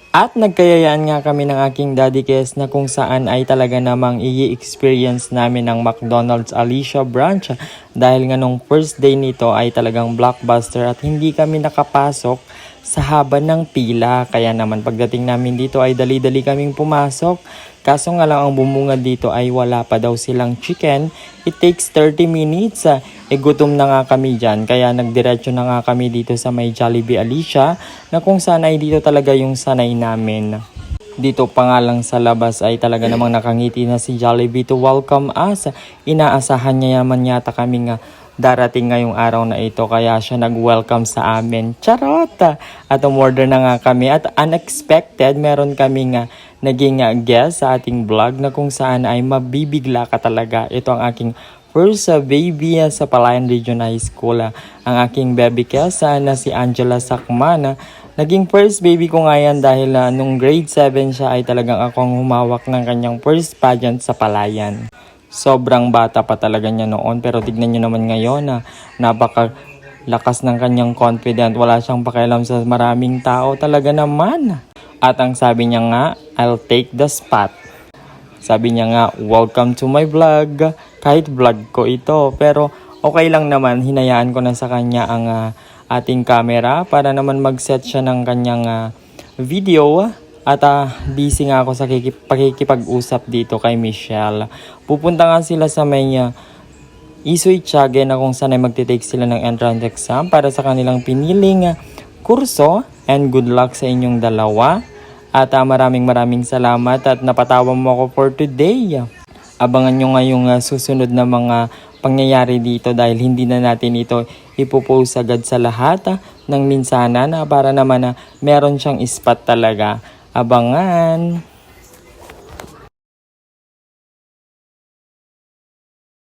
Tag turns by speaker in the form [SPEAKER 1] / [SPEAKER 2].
[SPEAKER 1] At nagkayayaan nga kami ng aking daddy Kes na kung saan ay talaga namang i-experience namin ng McDonald's Alicia branch dahil nga nung first day nito ay talagang blockbuster at hindi kami nakapasok sa haba ng pila. Kaya naman pagdating namin dito ay dali-dali kaming pumasok. Kaso nga lang ang bumungad dito ay wala pa daw silang chicken. It takes 30 minutes. Gutom na nga kami dyan. Kaya nagdiretso na nga kami dito sa may Jollibee Alicia na kung saan ay dito talaga yung sanay namin. Dito pa nga lang sa labas ay talaga namang nakangiti na si Jollibee to welcome us. Inaasahan niya naman yata kami nga darating ngayong araw na ito kaya siya nag-welcome sa amin. Charot! At umorder na nga kami at unexpected meron kami nga naging guest sa ating vlog na kung saan ay mabibigla ka talaga. Ito ang aking first baby sa Palayan Region High School. Ang aking baby kesa na si Angela Sakman. Naging first baby ko nga yan dahil nung grade 7 siya ay talagang akong humawak ng kanyang first pageant sa Palayan. Sobrang bata pa talaga niya noon pero tignan niyo naman ngayon na napakalakas ng kanyang confident. Wala siyang pakialam sa maraming tao talaga naman. At ang sabi niya nga, I'll take the spot. Sabi niya nga, welcome to my vlog. Kahit vlog ko ito pero okay lang naman. Hinayaan ko na sa kanya ang ating camera para naman mag-set siya ng kanyang video. At busy nga ako sa pakikipag-usap dito kay Michelle. Pupunta nga sila sa may Isoy Tiague na kung saan ay magtitake sila ng entrance exam para sa kanilang piniling kurso. And good luck sa inyong dalawa. At maraming salamat at napatawa mo ako for today. Abangan nyo ngayong susunod na mga pangyayari dito dahil hindi na natin ito ipopost agad sa lahat ng minsanan para naman meron siyang spot talaga. Abangan!